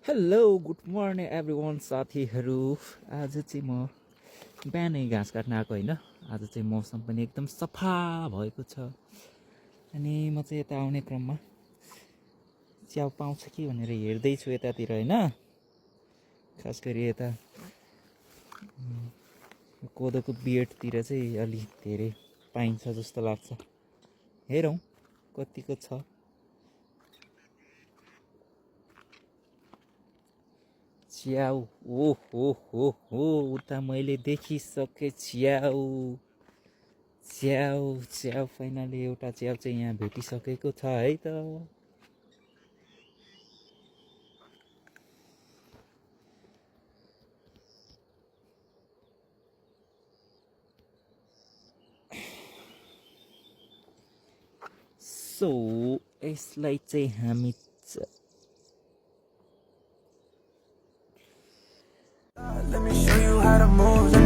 Hello good morning every one साथीहरू। आज चाहिँ म बिहानै घाँस काट्न आएको होइन। आज चाहिँ मौसम पनि एकदम सफा भएको छ अनि म चाहिँ यता आउने क्रममा च्याउ पाउँछ कि भनेर हेर्दैछु यतातिर होइन। खास गरी यता कोदोको बिएडतिर चाहिँ अलि धेरै पाइन्छ जस्तो लाग्छ। हेरौँ कतिको छ। च्याउ ओ हो उता मैले देखिसकेँ च्याउ च्याउ च्याउ फाइनली एउटा च्याउ चाहिँ यहाँ भेटिसकेको छ है त। सो यसलाई चाहिँ हामी Let me show you how to move